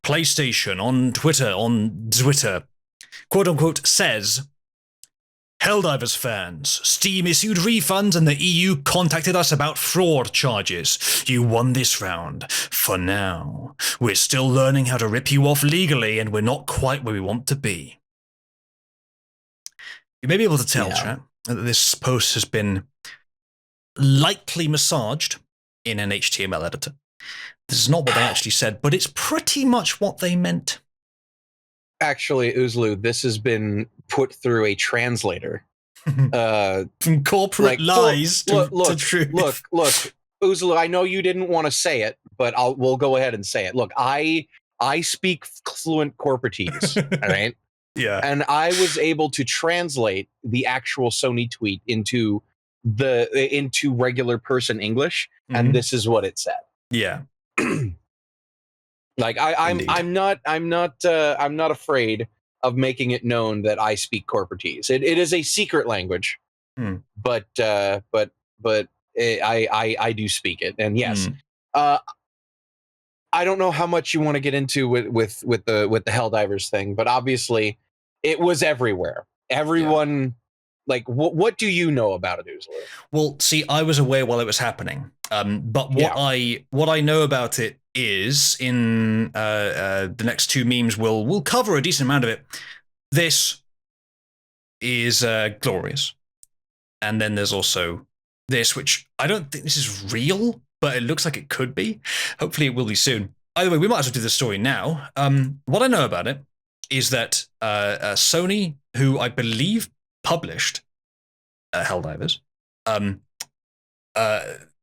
PlayStation on Twitter, quote unquote, says, Helldivers fans, Steam issued refunds and the EU contacted us about fraud charges. You won this round. For now. We're still learning how to rip you off legally and we're not quite where we want to be. You may be able to tell, chat, that this post has been lightly massaged in an HTML editor. This is not what they actually said, but it's pretty much what they meant. Actually, Uzalu, this has been put through a translator. From corporate lies to truth. Look, Uzalu, I know you didn't want to say it, but we'll go ahead and say it. Look, I speak fluent corporatese, all right? Yeah. And I was able to translate the actual Sony tweet into regular person English, and this is what it said. Yeah. Like I'm not afraid of making it known that I speak corporatese. It is a secret language, but I do speak it. And yes, I don't know how much you want to get into with the Helldivers thing, but obviously it was everywhere. Everyone, like, what do you know about it, Uzalu? Well, see, I was aware while it was happening, but what I know about it is in the next two memes we'll cover a decent amount of it. This is glorious, and then there's also this, which I don't think this is real, but it looks like it could be. Hopefully, it will be soon. Either way, we might as well do the story now. What I know about it is that Sony, who I believe published Helldivers,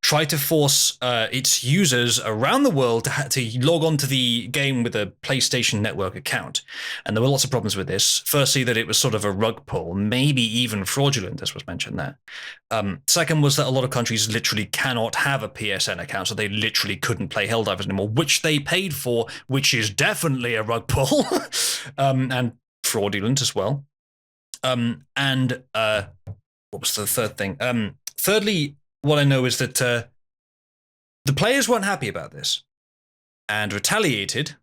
try to force its users around the world to log on to the game with a PlayStation Network account. And there were lots of problems with this. Firstly, that it was sort of a rug pull, maybe even fraudulent, as was mentioned there. Second was that a lot of countries literally cannot have a PSN account, so they literally couldn't play Helldivers anymore, which they paid for, which is definitely a rug pull, and fraudulent as well. What was the third thing? Thirdly, what I know is that the players weren't happy about this and retaliated,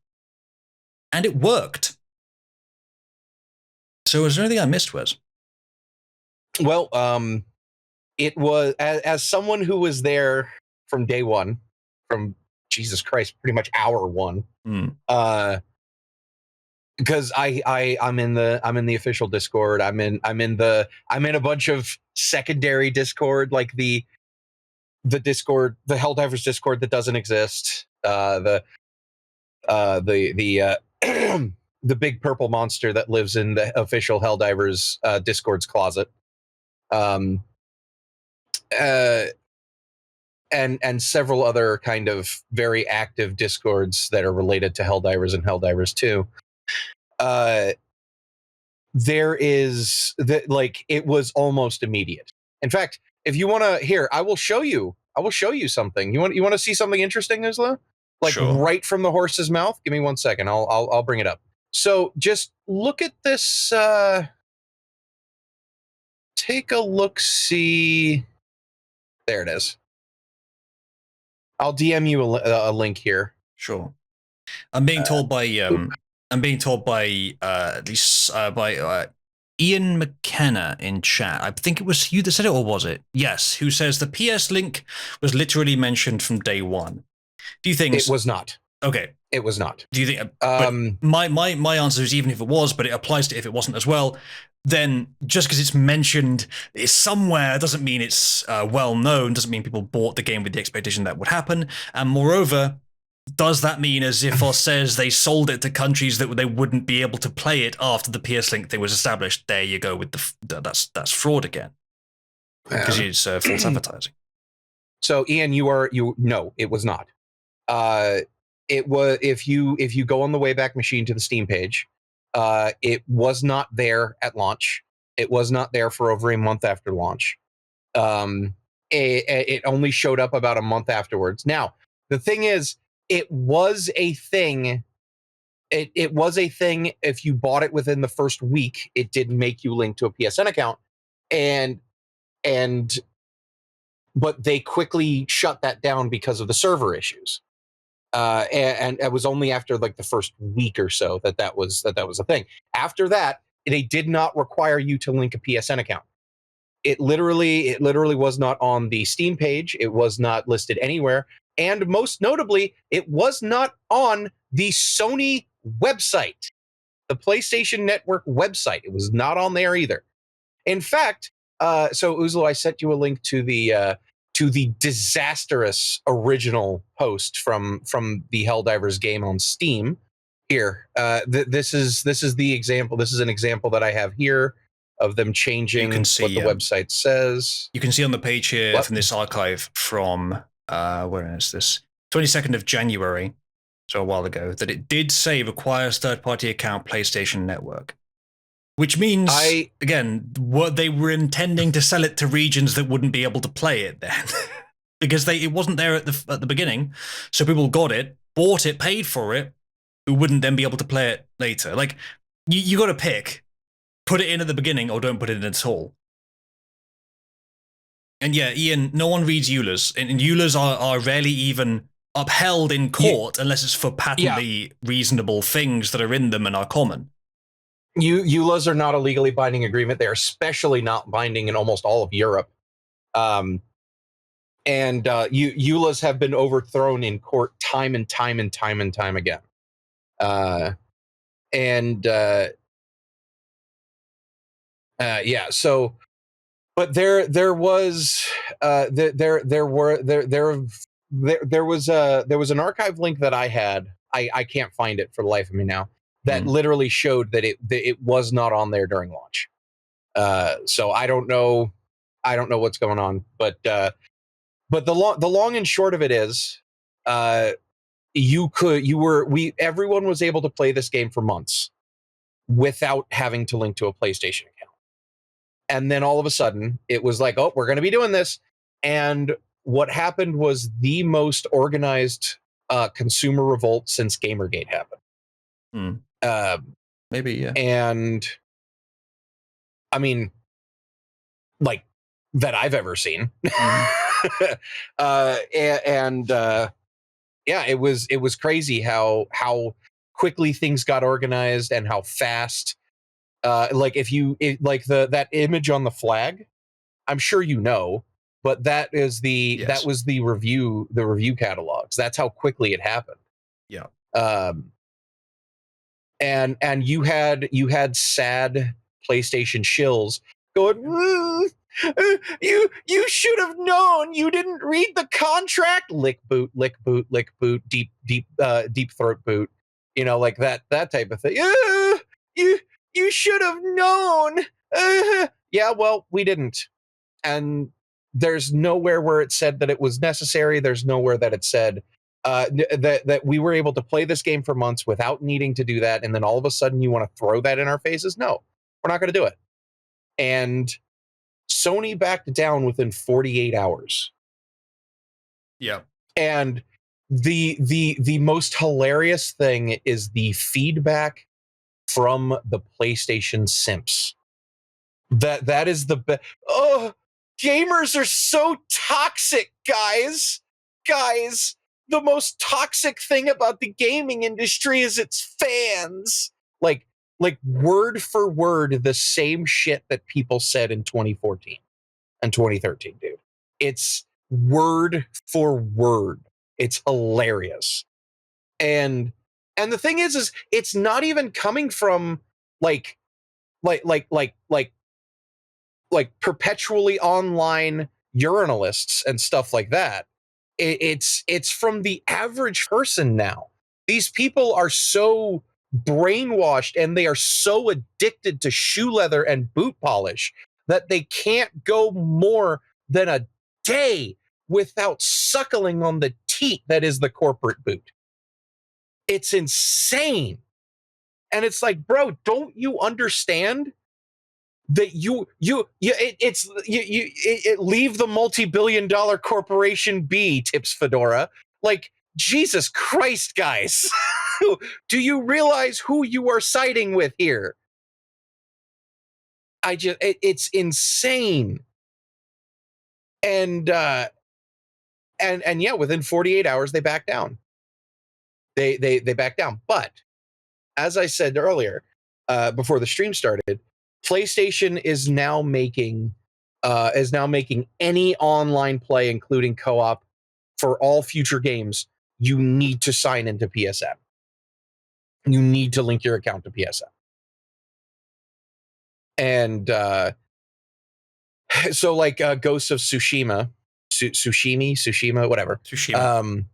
and it worked. So is there anything I missed, Wes? Well, it was, as someone who was there from day one, from Jesus Christ, pretty much hour one, because I'm in the official Discord. I'm in a bunch of secondary Discord, like the Discord, the Helldivers Discord that doesn't exist. The big purple monster that lives in the official Helldivers Discord's closet. And several other kind of very active Discords that are related to Helldivers and Helldivers 2. There is that, like, it was almost immediate. In fact, if you want to hear, I will show you something. You want to see something interesting, Isla? Like, sure. Right from the horse's mouth? Give me 1 second. I'll bring it up. So just look at this. Take a look. See, there it is. I'll DM you a link here. Sure. I'm being told by at least by Ian McKenna in chat. I think it was you that said it, or was it? Yes, who says the PS link was literally mentioned from day one. Do you think it was not? Okay, it was not. Do you think? My answer is even if it was, but it applies to if it wasn't as well. Then just because it's mentioned somewhere doesn't mean it's well known. Doesn't mean people bought the game with the expectation that would happen. And moreover, does that mean, as Ziphos says, they sold it to countries that they wouldn't be able to play it after the PS Link thing was established? There you go with that's fraud again, because it's false advertising. So, Ian, no, it was not. It was if you go on the Wayback Machine to the Steam page, it was not there at launch. It was not there for over a month after launch. It only showed up about a month afterwards. Now, the thing is, it was a thing. It was a thing. If you bought it within the first week, it did make you link to a PSN account, but they quickly shut that down because of the server issues. And it was only after like the first week or so that was a thing. After that, they did not require you to link a PSN account. It literally was not on the Steam page. It was not listed anywhere. And most notably, it was not on the Sony website, the PlayStation Network website. It was not on there either. In fact, so Uzalu, I sent you a link to the disastrous original post from the Helldivers game on Steam. Here, this is the example. This is an example that I have here of them changing what the website says. You can see on the page here from this archive from where is this? 22nd of January, so a while ago, that it did say requires third-party account PlayStation Network. Which means, again, what they were intending to sell it to regions that wouldn't be able to play it then. Because it wasn't there at the beginning, so people got it, bought it, paid for it, who wouldn't then be able to play it later. Like, you got to pick. Put it in at the beginning or don't put it in at all. And yeah, Ian, no one reads EULAs. And EULAs are rarely even upheld in court unless it's for patently reasonable things that are in them and are common. EULAs are not a legally binding agreement. They're especially not binding in almost all of Europe. And EULAs have been overthrown in court time and time and time and time again. So, but there was an archive link that I had. I can't find it for the life of me now. That literally showed that it was not on there during launch. So I don't know what's going on, but the long and short of it is, everyone was able to play this game for months without having to link to a PlayStation account. And then all of a sudden it was like, oh, we're going to be doing this. And what happened was the most organized consumer revolt since Gamergate happened. Maybe, yeah. And I mean, like, that I've ever seen. Yeah, it was crazy how quickly things got organized and how fast. Like that image on the flag, I'm sure you know, but that was the review catalogs. That's how quickly it happened. Yeah. And you had sad PlayStation shills going, you should have known. You didn't read the contract. Lick boot, deep throat boot. You know, like that type of thing. You should have known. Yeah, well, we didn't. And there's nowhere where it said that it was necessary. There's nowhere that it said that we were able to play this game for months without needing to do that. And then all of a sudden you want to throw that in our faces? No, we're not going to do it. And Sony backed down within 48 hours. Yeah. And the most hilarious thing is the feedback from the PlayStation simps. That is the best. Oh, gamers are so toxic, guys. The most toxic thing about the gaming industry is its fans. Like word for word, the same shit that people said in 2014 and 2013, dude. It's word for word. It's hilarious. And the thing is it's not even coming from like perpetually online urinalists and stuff like that. It's from the average person now. These people are so brainwashed and they are so addicted to shoe leather and boot polish that they can't go more than a day without suckling on the teat that is the corporate boot. It's insane. And it's like, bro, don't you understand that it leave the multi-billion-dollar corporation be, tips Fedora. Like, Jesus Christ, guys. Do you realize who you are siding with here? It's insane. And yeah, within 48 hours they back down. They backed down. But as I said earlier, before the stream started, PlayStation is now making any online play, including co-op, for all future games. You need to sign into PSN. You need to link your account to PSN. And so, like Ghosts of Tsushima, whatever. Tsushima.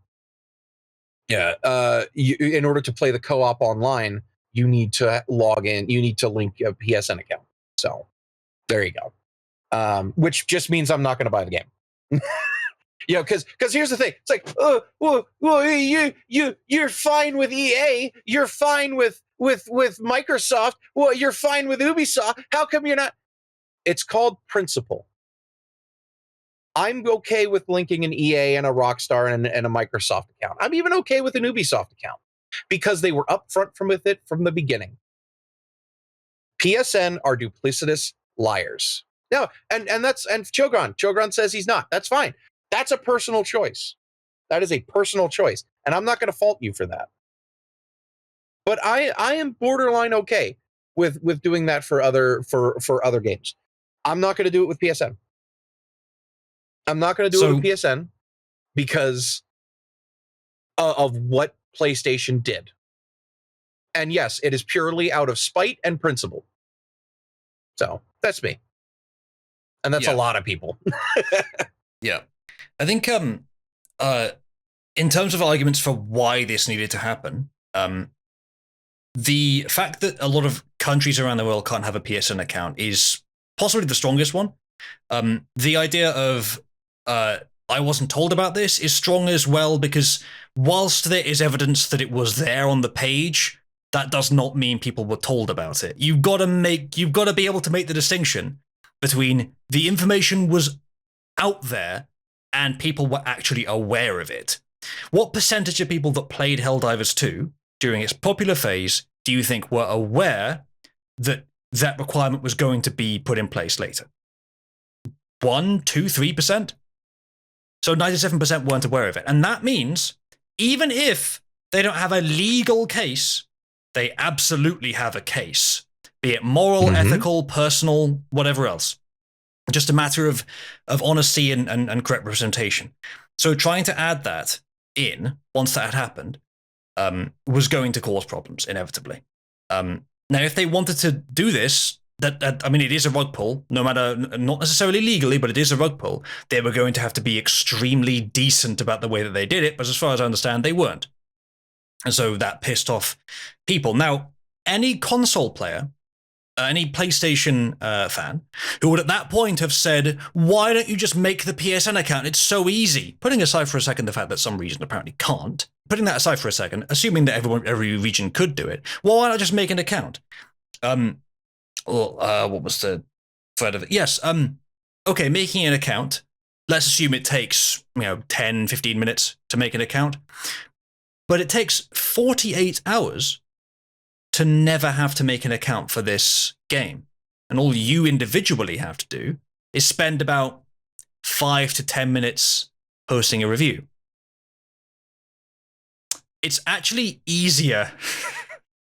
In order to play the co-op online, you need to log in. You need to link a PSN account. So there you go. Which just means I'm not going to buy the game. Because here's the thing. It's like, you're fine with EA. You're fine with Microsoft. Well, you're fine with Ubisoft. How come you're not? It's called principle. I'm okay with linking an EA and a Rockstar and a Microsoft account. I'm even okay with an Ubisoft account because they were upfront with it from the beginning. PSN are duplicitous liars. No, and Chogron says he's not. That's fine. That's a personal choice. That is a personal choice, and I'm not going to fault you for that. But I am borderline okay with doing that for other games. I'm not going to do it with PSN. I'm not going to do it with PSN because of what PlayStation did. And yes, it is purely out of spite and principle. So that's me. And that's a lot of people. Yeah. I think in terms of arguments for why this needed to happen, the fact that a lot of countries around the world can't have a PSN account is possibly the strongest one. The idea of I wasn't told about this is strong as well, because whilst there is evidence that it was there on the page, that does not mean people were told about it. You've got to be able to make the distinction between the information was out there and people were actually aware of it. What percentage of people that played Helldivers 2 during its popular phase do you think were aware that that requirement was going to be put in place later? 1, 2, 3%? So 97% weren't aware of it. And that means even if they don't have a legal case, they absolutely have a case, be it moral, ethical, personal, whatever else. Just a matter of honesty and correct representation. So trying to add that in, once that had happened, was going to cause problems, inevitably. Now, if they wanted to do this, it is a rug pull, no matter, not necessarily legally, but it is a rug pull. They were going to have to be extremely decent about the way that they did it, but as far as I understand, they weren't. And so that pissed off people. Now, any console player, any PlayStation fan, who would at that point have said, why don't you just make the PSN account? It's so easy. Putting aside for a second the fact that some region apparently can't, putting that aside for a second, assuming that every region could do it, well, why not just make an account? What was the thread of it? Yes. Okay, making an account. Let's assume it takes 10, 15 minutes to make an account. But it takes 48 hours to never have to make an account for this game. And all you individually have to do is spend about 5 to 10 minutes posting a review. It's actually easier,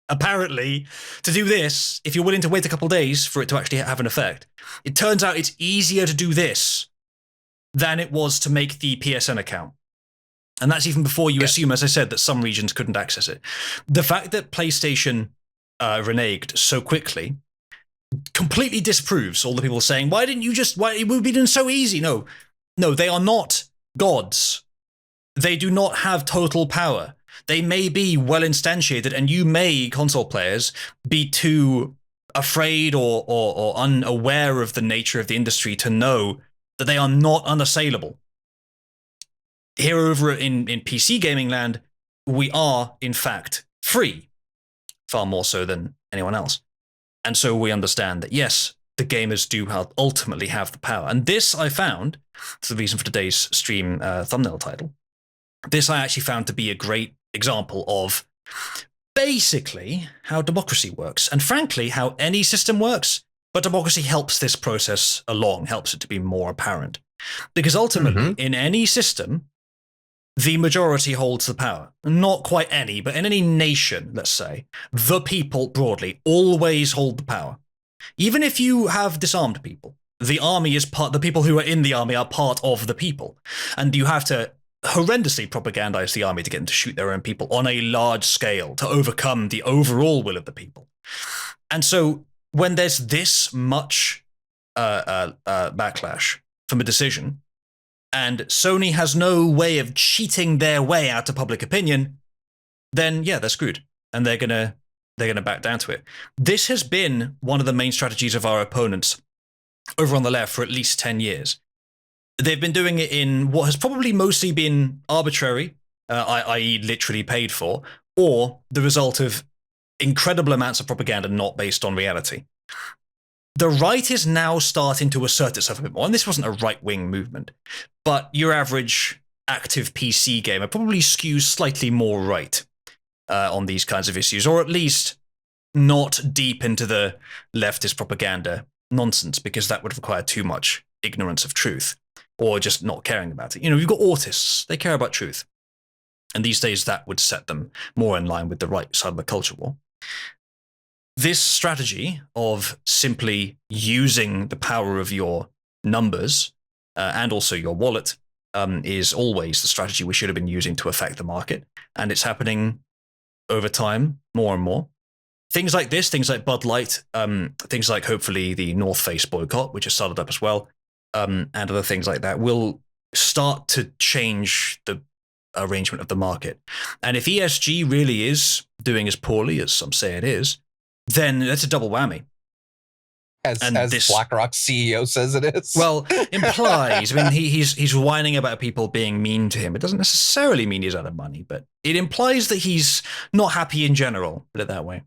apparently, to do this if you're willing to wait a couple of days for it to actually have an effect. It turns out it's easier to do this than it was to make the PSN account. And that's even before you assume, as I said, that some regions couldn't access it. The fact that PlayStation reneged so quickly completely disproves all the people saying, why it would be done so easy? No, they are not gods. They do not have total power. They may be well instantiated, and you may, console players, be too afraid or unaware of the nature of the industry to know that they are not unassailable. Here over in PC gaming land, we are, in fact, free, far more so than anyone else. And so we understand that, yes, the gamers do ultimately have the power. And this I found, it's the reason for today's stream thumbnail title, this I actually found to be a great example of basically how democracy works, and frankly, how any system works, but democracy helps this process along, helps it to be more apparent. Because ultimately, in any system, the majority holds the power. Not quite any, but in any nation, let's say, the people broadly always hold the power. Even if you have disarmed people, the army is the people who are in the army are part of the people. And you have to horrendously propagandize the army to get them to shoot their own people on a large scale to overcome the overall will of the people. And so when there's this much backlash from a decision, and Sony has no way of cheating their way out of public opinion, then yeah, they're screwed, and they're gonna back down to it. This has been one of the main strategies of our opponents over on the left for at least 10 years. They've been doing it in what has probably mostly been arbitrary, i.e. literally paid for, or the result of incredible amounts of propaganda not based on reality. The right is now starting to assert itself a bit more, and this wasn't a right-wing movement, but your average active PC gamer probably skews slightly more right on these kinds of issues, or at least not deep into the leftist propaganda nonsense, because that would require too much ignorance of truth, or just not caring about it. You know, you've got autists, they care about truth. And these days that would set them more in line with the right side of the culture war. This strategy of simply using the power of your numbers and also your wallet is always the strategy we should have been using to affect the market. And it's happening over time more and more. Things like this, things like Bud Light, things like hopefully the North Face boycott, which has started up as well, and other things like that, will start to change the arrangement of the market. And if ESG really is doing as poorly as some say it is, then that's a double whammy. As BlackRock's CEO says it is. Well, implies. I mean, he's whining about people being mean to him. It doesn't necessarily mean he's out of money, but it implies that he's not happy in general, put it that way.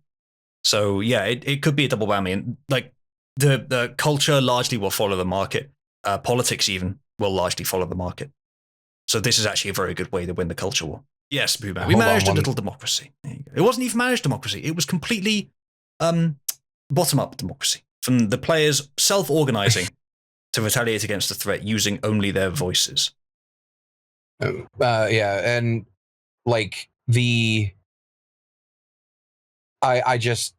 So yeah, it could be a double whammy. And like the culture largely will follow the market. Politics even will largely follow the market. So this is actually a very good way to win the culture war. Yes, Boomer. We managed a little democracy. It wasn't even managed democracy. It was completely bottom-up democracy, from the players self-organizing to retaliate against the threat using only their voices. Yeah, and like I just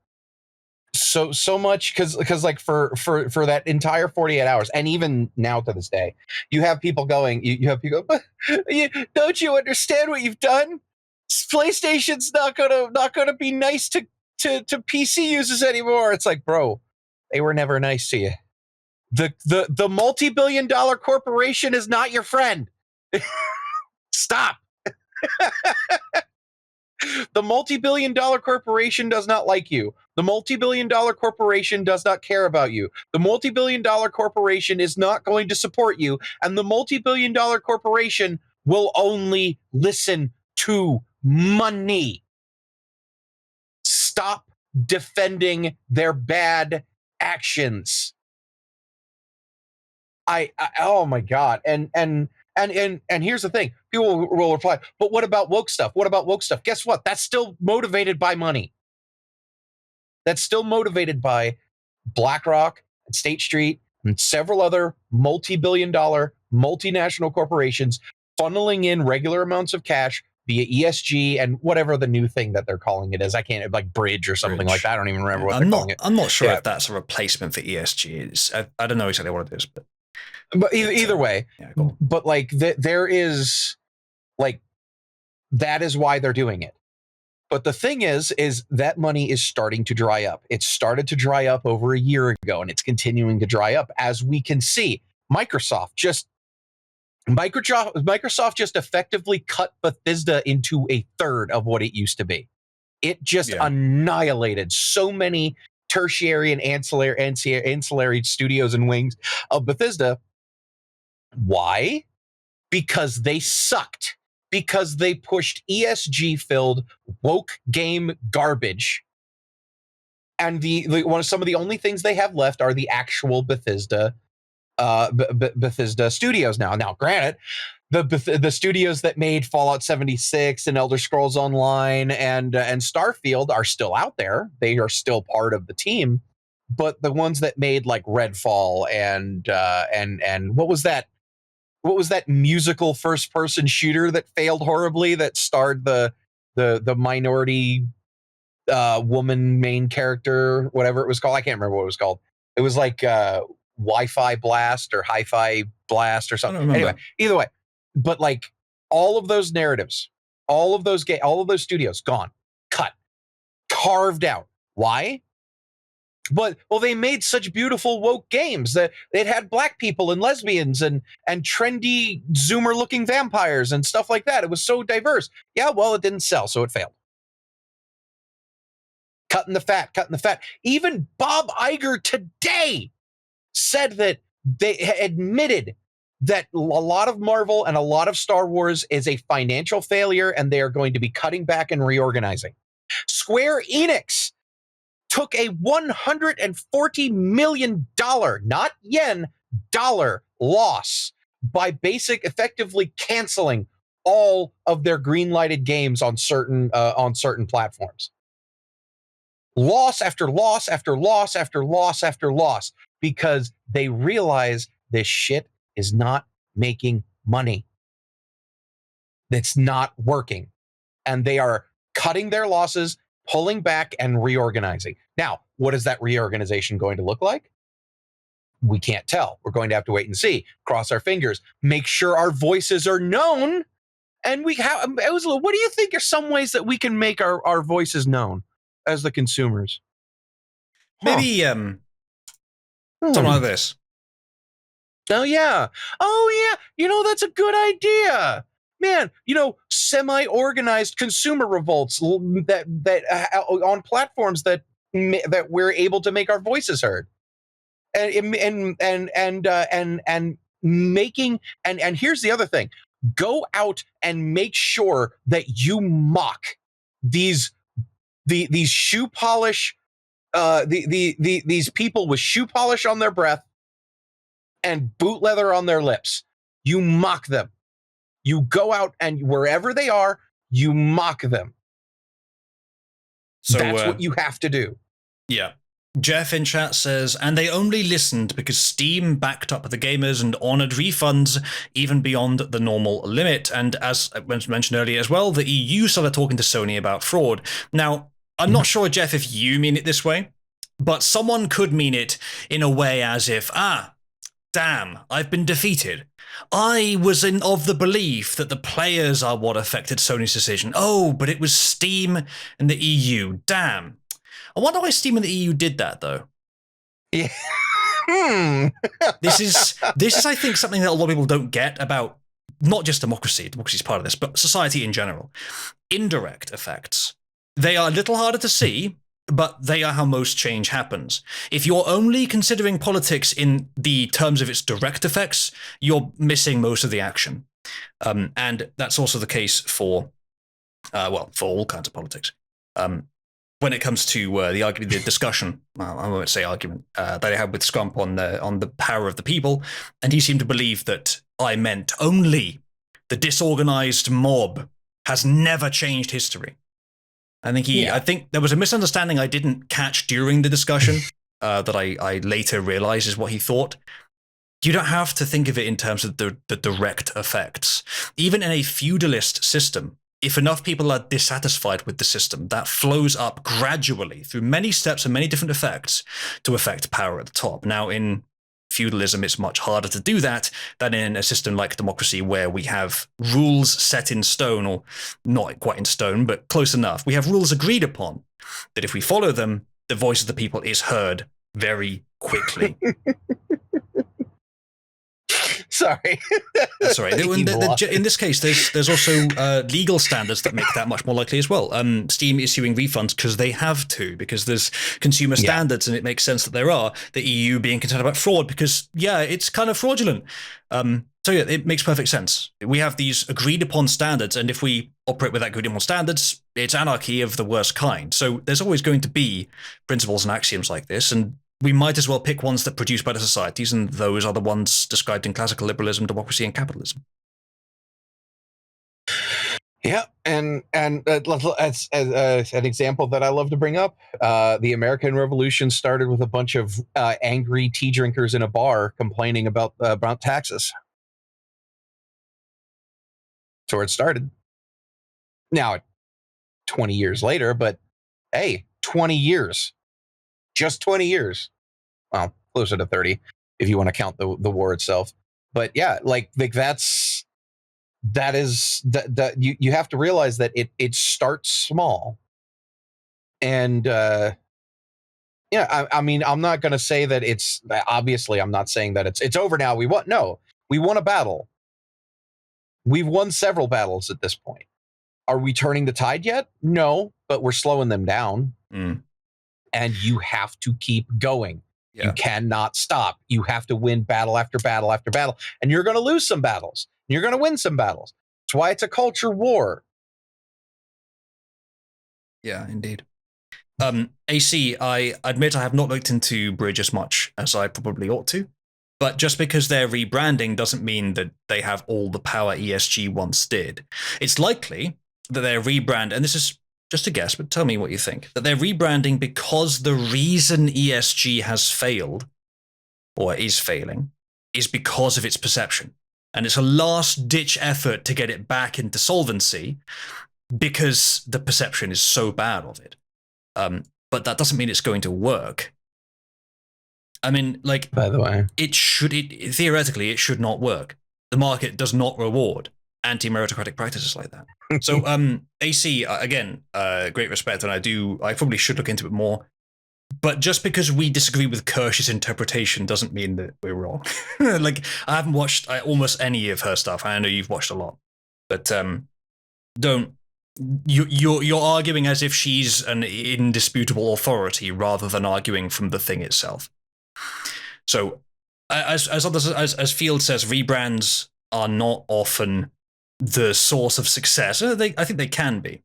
so much because like for that entire 48 hours, and even now to this day, you have people going, you have people go, don't you understand what you've done? PlayStation's not gonna be nice to PC users anymore. It's like, bro, they were never nice to you. The multi-billion-dollar corporation is not your friend. Stop. The multi-billion-dollar corporation does not like you. The multi-billion-dollar corporation does not care about you. The multi-billion-dollar corporation is not going to support you, and the multi-billion-dollar corporation will only listen to money. Stop defending their bad actions. Oh my God. And here's the thing. People will reply, but what about woke stuff? What about woke stuff? Guess what? That's still motivated by money. That's still motivated by BlackRock and State Street and several other multi-billion-dollar multinational corporations funneling in regular amounts of cash via ESG and whatever the new thing that they're calling it is. I can't, like Bridge or something like that. I don't even remember what they're calling it. I'm not sure if that's a replacement for ESG. I don't know exactly what it is, but either way, yeah, cool. But like there is like, that is why they're doing it. But the thing is that money is starting to dry up. It started to dry up over a year ago, and it's continuing to dry up. As we can see, Microsoft just effectively cut Bethesda into a third of what it used to be. It just annihilated so many tertiary and ancillary studios and wings of Bethesda. Why? Because they sucked. Because they pushed ESG-filled woke game garbage, and some of the only things they have left are the actual Bethesda studios now. Now, granted, the studios that made Fallout 76 and Elder Scrolls Online and Starfield are still out there. They are still part of the team, but the ones that made like Redfall and what was that what was that musical first person shooter that failed horribly that starred the minority woman main character, whatever it was called. I can't remember what it was called. It was like Wi-Fi Blast or Hi-Fi Blast or I don't something. remember. Anyway, either way, but like all of those narratives, all of those studios gone, cut, carved out. Why? But they made such beautiful woke games that it had black people and lesbians and trendy Zoomer looking vampires and stuff like that. It was so diverse. Yeah, well, it didn't sell, so it failed. Cutting the fat. Even Bob Iger today said that they admitted that a lot of Marvel and a lot of Star Wars is a financial failure and they are going to be cutting back and reorganizing. Square Enix took a $140 million, not yen, dollar loss by effectively canceling all of their green-lighted games on certain platforms. Loss after loss after loss after loss after loss because they realize this shit is not making money. It's not working. And they are cutting their losses, pulling back, and reorganizing. Now, what is that reorganization going to look like? We can't tell. We're going to have to wait and see. Cross our fingers. Make sure our voices are known. And what do you think are some ways that we can make our voices known as the consumers? Maybe something like this. Oh yeah. That's a good idea. Man, semi-organized consumer revolts that on platforms that we're able to make our voices heard, and making and here's the other thing: go out and make sure that you mock these shoe polish, these people with shoe polish on their breath and boot leather on their lips. You mock them. You go out and wherever they are, you mock them. So that's what you have to do. Yeah. Jeff in chat says, and they only listened because Steam backed up the gamers and honored refunds even beyond the normal limit. And as I mentioned earlier as well, the EU started talking to Sony about fraud. Now, I'm not sure, Jeff, if you mean it this way, but someone could mean it in a way as if, damn, I've been defeated. I was of the belief that the players are what affected Sony's decision. Oh, but it was Steam and the EU. Damn. I wonder why Steam and the EU did that, though. Yeah. This is, I think, something that a lot of people don't get about not just democracy. Democracy is part of this, but society in general. Indirect effects. They are a little harder to see, but they are how most change happens. If you're only considering politics in the terms of its direct effects, you're missing most of the action. And that's also the case for all kinds of politics. When it comes to the discussion, I won't say argument, that I had with Scrump on the power of the people, and he seemed to believe that I meant only the disorganized mob has never changed history. I think there was a misunderstanding I didn't catch during the discussion that I later realized is what he thought. You don't have to think of it in terms of the direct effects. Even in a feudalist system, if enough people are dissatisfied with the system, that flows up gradually through many steps and many different effects to affect power at the top. Now, in feudalism, it's much harder to do that than in a system like democracy where we have rules set in stone, or not quite in stone, but close enough. We have rules agreed upon that if we follow them, the voice of the people is heard very quickly. Sorry. That's all right. In this case, there's also legal standards that make that much more likely as well. Steam issuing refunds because they have to, because there's consumer standards, and it makes sense that there are. The EU being concerned about fraud because, it's kind of fraudulent. It makes perfect sense. We have these agreed upon standards, and if we operate with that agreed upon standards, it's anarchy of the worst kind. So there's always going to be principles and axioms like this, and we might as well pick ones that produce better societies, and those are the ones described in classical liberalism, democracy, and capitalism. Yeah, and as an example that I love to bring up, the American Revolution started with a bunch of angry tea drinkers in a bar complaining about taxes. That's where it started. Now, 20 years later, but hey, 20 years. Just 20 years. Well, closer to 30 if you want to count the war itself. But yeah, like you have to realize that it starts small. And I mean, I'm not going to say that it's obviously I'm not saying that it's over now. We won a battle. We've won several battles at this point. Are we turning the tide yet? No, but we're slowing them down. And you have to keep going. Yeah. You cannot stop. You have to win battle after battle after battle. And you're going to lose some battles. You're going to win some battles. That's why it's a culture war. Yeah, indeed. AC, I admit I have not looked into Bridge as much as I probably ought to. But just because they're rebranding doesn't mean that they have all the power ESG once did. It's likely that they're rebrand, and this is just a guess, but tell me what you think, that they're rebranding because the reason ESG has failed, or is failing, is because of its perception. And it's a last-ditch effort to get it back into solvency because the perception is so bad of it. But that doesn't mean it's going to work. I mean, like, by the way, theoretically, it should not work. The market does not reward anti-meritocratic practices like that. So, AC, again, great respect, and I probably should look into it more. But just because we disagree with Kirsch's interpretation doesn't mean that we're wrong. Like, I haven't watched almost any of her stuff. I know you've watched a lot, but you're arguing as if she's an indisputable authority rather than arguing from the thing itself. So, as Field says, rebrands are not often the source of success. I think they can be,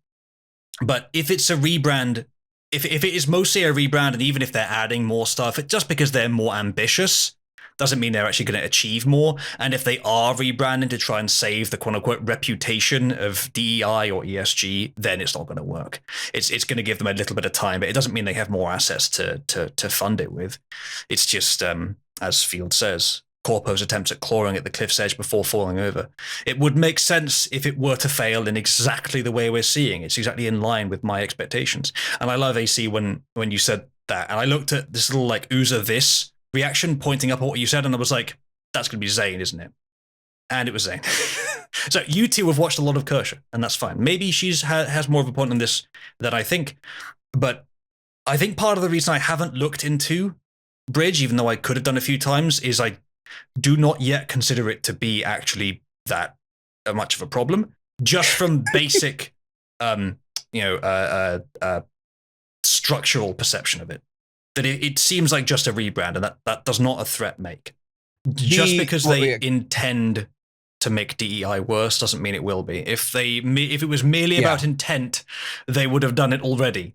but if it's a rebrand, if it is mostly a rebrand, and even if they're adding more stuff, just because they're more ambitious doesn't mean they're actually going to achieve more. And if they are rebranding to try and save the quote-unquote reputation of DEI or ESG, then it's not going to work. It's going to give them a little bit of time, but it doesn't mean they have more assets to fund it with. It's just, as Field says, Corpo's attempts at clawing at the cliff's edge before falling over. It would make sense if it were to fail in exactly the way we're seeing. It's exactly in line with my expectations. And I love, AC, when you said that, and I looked at this little like this reaction pointing up at what you said, and I was like, that's going to be Zane, isn't it? And it was Zane. So you two have watched a lot of Kirscher, and that's fine. Maybe she's has more of a point on this than I think, but I think part of the reason I haven't looked into Bridge, even though I could have done a few times, is I do not yet consider it to be actually that much of a problem, just from basic, structural perception of it. That it seems like just a rebrand, and that does not a threat make. Just because they intend to make DEI worse doesn't mean it will be. If it was merely about intent, they would have done it already.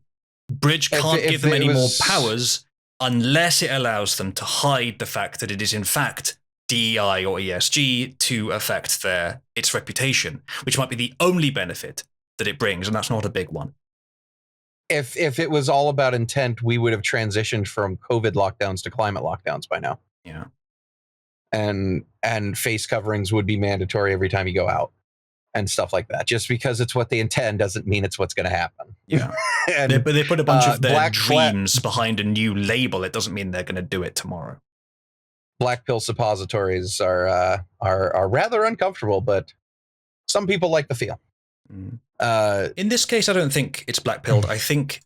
Bridge can't give them any more powers unless it allows them to hide the fact that it is in fact DEI or ESG to affect its reputation, which might be the only benefit that it brings, and that's not a big one. If it was all about intent, we would have transitioned from COVID lockdowns to climate lockdowns by now. Yeah. And face coverings would be mandatory every time you go out and stuff like that. Just because it's what they intend doesn't mean it's what's going to happen. Yeah. And they put a bunch of their dreams behind a new label. It doesn't mean they're going to do it tomorrow. Black pill suppositories are rather uncomfortable, but some people like the feel. In this case, I don't think it's black-pilled. I think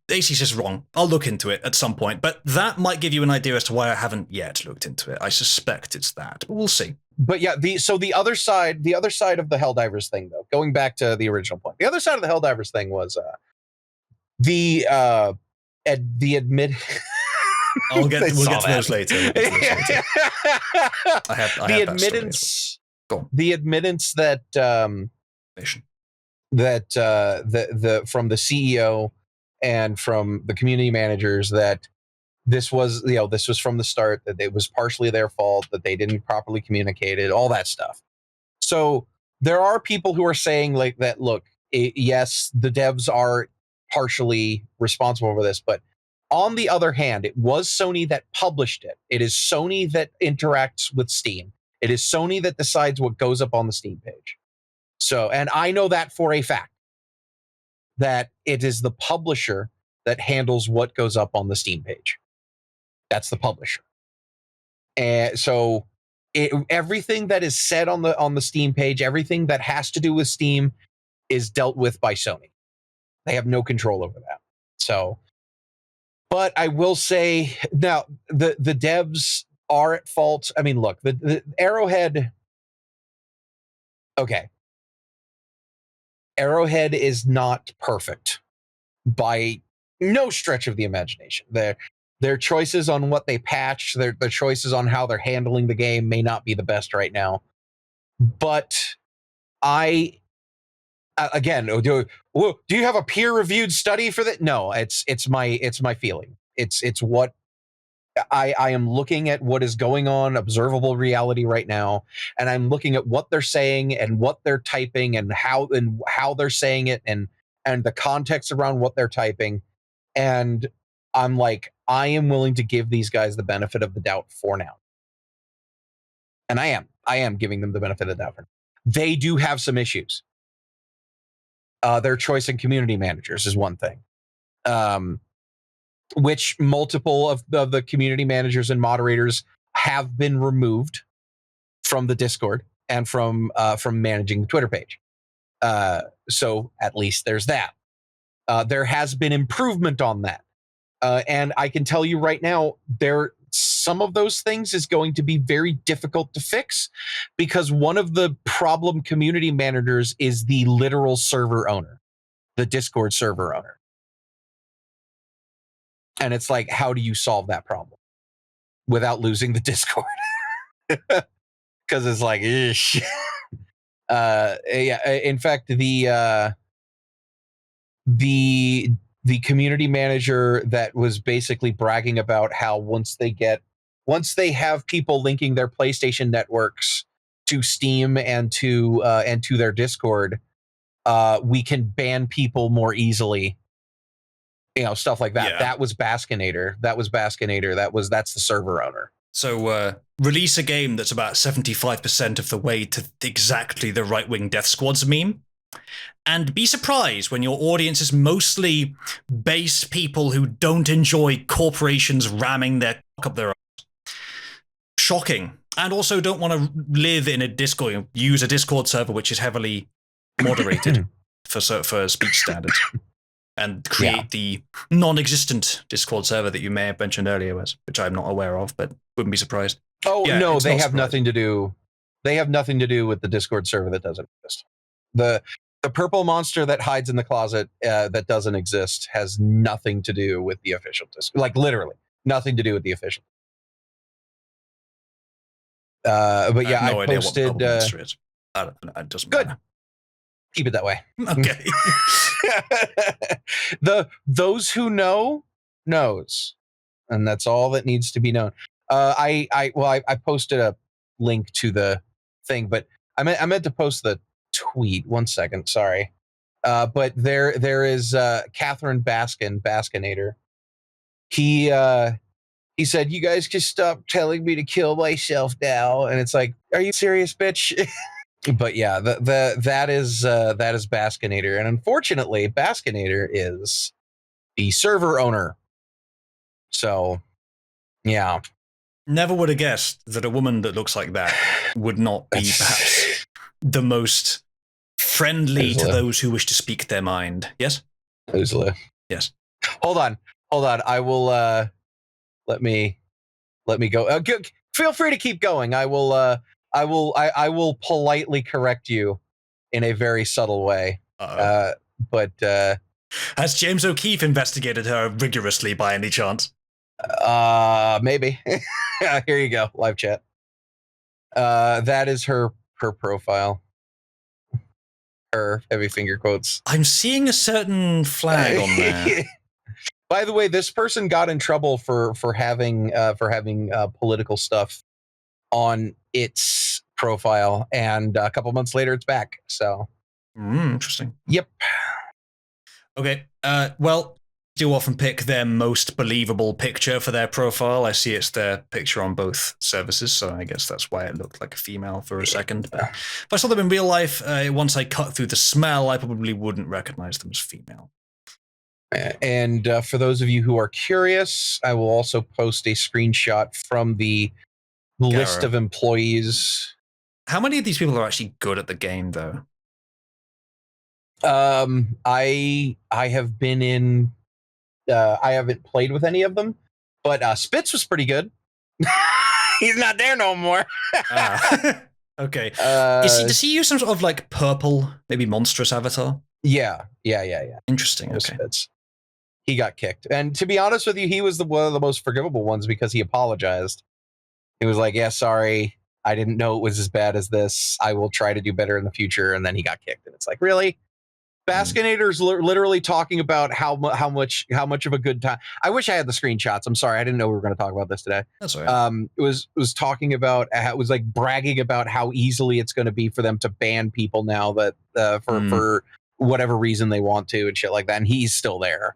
AC's just wrong. I'll look into it at some point, but that might give you an idea as to why I haven't yet looked into it. I suspect it's that, but we'll see. But yeah, the other side of the Helldivers thing, though, going back to the original point, the other side of the Helldivers thing was the admit. We'll get to those later. I have the admittance. The admittance that that from the CEO and from the community managers that this was from the start, that it was partially their fault, that they didn't properly communicate it, all that stuff. So there are people who are saying like that, look, yes, the devs are partially responsible for this, but on the other hand, it was Sony that published it. It is Sony that interacts with Steam. It is Sony that decides what goes up on the Steam page. So, and I know that for a fact, that it is the publisher that handles what goes up on the Steam page. That's the publisher. And so everything that is said on the Steam page, everything that has to do with Steam is dealt with by Sony. They have no control over that. So, but I will say now the devs are at fault. I mean, look, the Arrowhead. Okay. Arrowhead is not perfect by no stretch of the imagination. Their choices on what they patch, their choices on how they're handling the game may not be the best right now. But I, again, do you have a peer-reviewed study for that? No, it's my feeling. It's what I am looking at what is going on, observable reality right now, and I'm looking at what they're saying and what they're typing and how they're saying it and the context around what they're typing. And I'm like, I am willing to give these guys the benefit of the doubt for now. And I am giving them the benefit of the doubt for now. They do have some issues. Their choice in community managers is one thing. Which multiple of the community managers and moderators have been removed from the Discord and from managing the Twitter page. So at least there's that. There has been improvement on that. And I can tell you right now, some of those things is going to be very difficult to fix because one of the problem community managers is the literal server owner, the Discord server owner. And it's like, how do you solve that problem without losing the Discord? Because it's like, ish. Yeah. In fact, the community manager that was basically bragging about how once they have people linking their PlayStation networks to Steam and to their Discord, we can ban people more easily. Stuff like that. Yeah. That was Baskinator. That's the server owner. So release a game that's about 75% of the way to exactly the right-wing Death Squad's meme. And be surprised when your audience is mostly base people who don't enjoy corporations ramming their cock up their ass. Shocking. And also don't want to live in a Discord, use a Discord server which is heavily moderated for speech standards. And create the non-existent Discord server that you may have mentioned earlier, which I'm not aware of, but wouldn't be surprised. Oh, yeah, no, they have nothing to do. They have nothing to do with the Discord server that doesn't exist. The purple monster that hides in the closet that doesn't exist has nothing to do with the official Discord. Like literally nothing to do with the official. But yeah, I posted. What purple monster is. It doesn't matter. Keep it that way. Okay. Those who knows, and that's all that needs to be known. I posted a link to the thing, but I meant to post the tweet. 1 second, sorry. But there is Catherine Baskinator. He said, "You guys just stop telling me to kill myself now," and it's like, are you serious, bitch? But yeah, that is Baskinator, and unfortunately, Baskinator is the server owner. So, yeah. Never would have guessed that a woman that looks like that would not be perhaps the most friendly to those who wish to speak their mind. Yes? Uzalu. Yes. Hold on. I will let me go. Feel free to keep going. I will politely correct you in a very subtle way. But has James O'Keefe investigated her rigorously by any chance? Maybe. Here you go, live chat. That is her profile. Her heavy finger quotes. I'm seeing a certain flag on there. By the way, this person got in trouble for having political stuff on its profile, and a couple months later it's back. So interesting. Yep. Okay. Well, do often pick their most believable picture for their profile. I see it's their picture on both services, so I guess that's why it looked like a female for a second. But if I saw them in real life, once I cut through the smell, I probably wouldn't recognize them as female. And for those of you who are curious, I will also post a screenshot from the list of employees. How many of these people are actually good at the game, though? I have been in. I haven't played with any of them, but Spitz was pretty good. He's not there no more. Okay. Does he use some sort of like purple, maybe monstrous avatar? Yeah. Interesting. Okay. Spitz. He got kicked, and to be honest with you, he was one of the most forgivable ones because he apologized. He was like, "Yeah, sorry, I didn't know it was as bad as this. I will try to do better in the future." And then he got kicked, and it's like, really? Baskinator's literally talking about how much of a good time. I wish I had the screenshots. I'm sorry, I didn't know we were going to talk about this today. That's all right. It was talking about, it was like bragging about how easily it's going to be for them to ban people now that for whatever reason they want to and shit like that. And he's still there,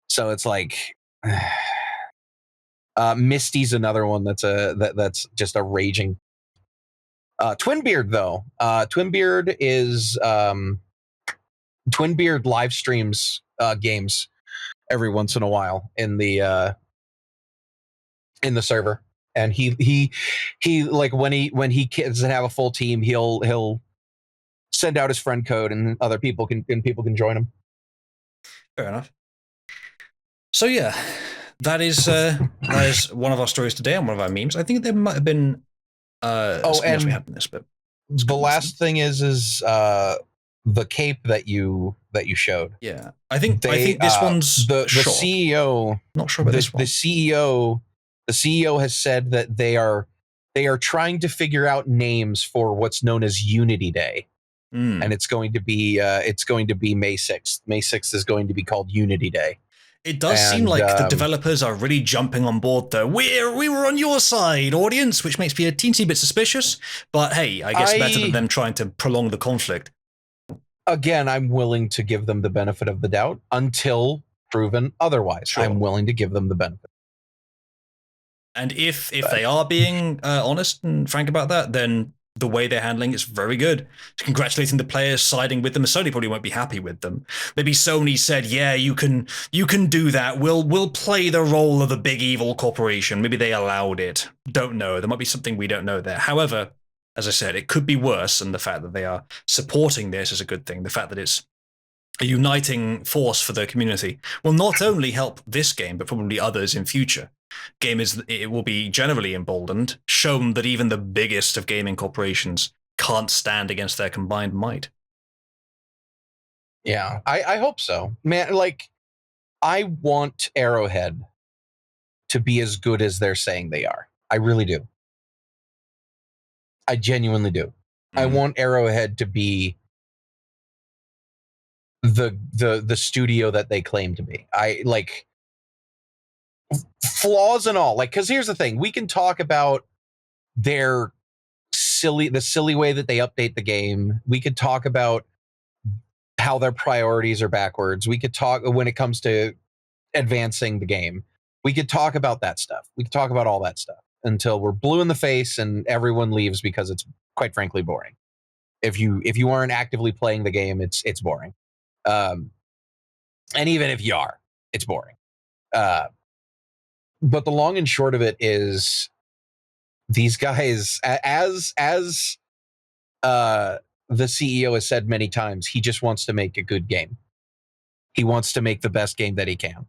so it's like, Misty's another one that's just a raging. Twinbeard though, Twinbeard is. Twinbeard live streams games every once in a while in the server, and he like when he doesn't have a full team, he'll send out his friend code and other people can join him. Fair enough. So yeah, that is one of our stories today and one of our memes. I think there might have been and we had in this, but the last thing is the cape that you showed. Yeah, I think this one's the CEO. Not sure about this one. The CEO has said that they are trying to figure out names for what's known as Unity Day, and it's going to be May 6th. May 6th is going to be called Unity Day. It does seem like the developers are really jumping on board, though. We were on your side, audience, which makes me a teensy bit suspicious. But hey, I guess better than them trying to prolong the conflict. Again, I'm willing to give them the benefit of the doubt until proven otherwise. Sure. I'm willing to give them the benefit. And if they are being honest and frank about that, then the way they're handling it's very good. Congratulating the players, siding with them. Sony probably won't be happy with them. Maybe Sony said, "Yeah, you can do that. We'll play the role of the big evil corporation." Maybe they allowed it. Don't know. There might be something we don't know there. However, as I said, it could be worse, and the fact that they are supporting this is a good thing. The fact that it's a uniting force for the community will not only help this game, but probably others in future. It will be generally emboldened, shown that even the biggest of gaming corporations can't stand against their combined might. Yeah, I hope so. Man, like, I want Arrowhead to be as good as they're saying they are. I really do. I genuinely do. I want Arrowhead to be the studio that they claim to be. I like flaws and all. Like, because here's the thing: we can talk about the silly way that they update the game. We could talk about how their priorities are backwards. We could talk when it comes to advancing the game. We could talk about that stuff. We could talk about all that stuff until we're blue in the face and everyone leaves because it's quite frankly boring. If you aren't actively playing the game, it's boring. And even if you are, it's boring. But the long and short of it is these guys, as the CEO has said many times, he just wants to make a good game. He wants to make the best game that he can.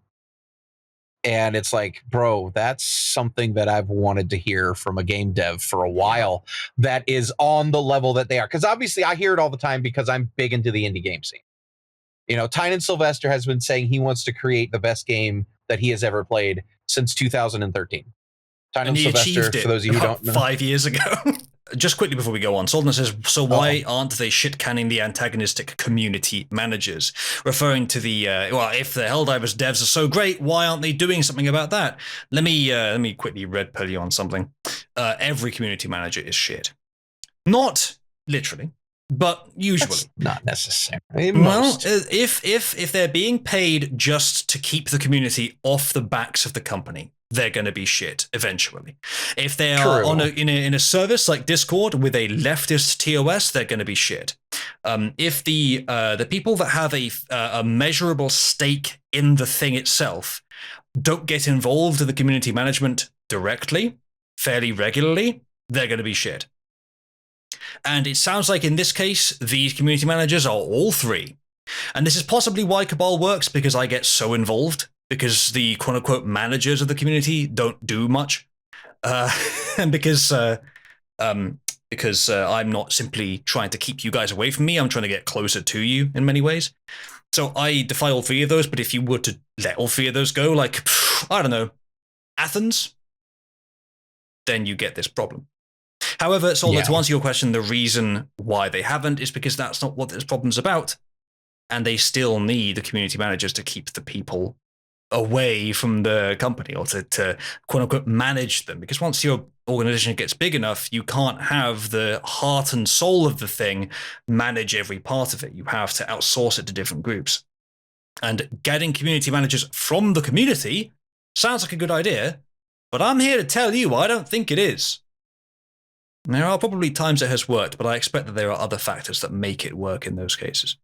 And it's like, bro, that's something that I've wanted to hear from a game dev for a while that is on the level that they are. Because obviously I hear it all the time because I'm big into the indie game scene. You know, Tynan Sylvester has been saying he wants to create the best game that he has ever played since 2013. And he achieved it, for those of you who don't know. 5 years ago. Just quickly before we go on, Solden says, so why aren't they shit-canning the antagonistic community managers? Referring to the, if the Helldivers devs are so great, why aren't they doing something about that? Let me quickly red pill you on something. Every community manager is shit. Not literally. but usually That's not necessary. Most. Well, if they're being paid just to keep the community off the backs of the company, they're going to be shit eventually. If they are on in a service like Discord with a leftist TOS, they're going to be shit. If the people that have a measurable stake in the thing itself don't get involved in the community management directly, fairly regularly, they're going to be shit. And it sounds like in this case, these community managers are all three. And this is possibly why Cabal works, because I get so involved, because the quote-unquote managers of the community don't do much. And because I'm not simply trying to keep you guys away from me, I'm trying to get closer to you in many ways. So I defy all three of those, but if you were to let all three of those go, like, I don't know, Athens, then you get this problem. However, Solar, to answer your question, the reason why they haven't is because that's not what this problem's about. And they still need the community managers to keep the people away from the company, or to quote unquote manage them. Because once your organization gets big enough, you can't have the heart and soul of the thing manage every part of it. You have to outsource it to different groups. And getting community managers from the community sounds like a good idea, but I'm here to tell you I don't think it is. There are probably times it has worked, but I expect that there are other factors that make it work in those cases.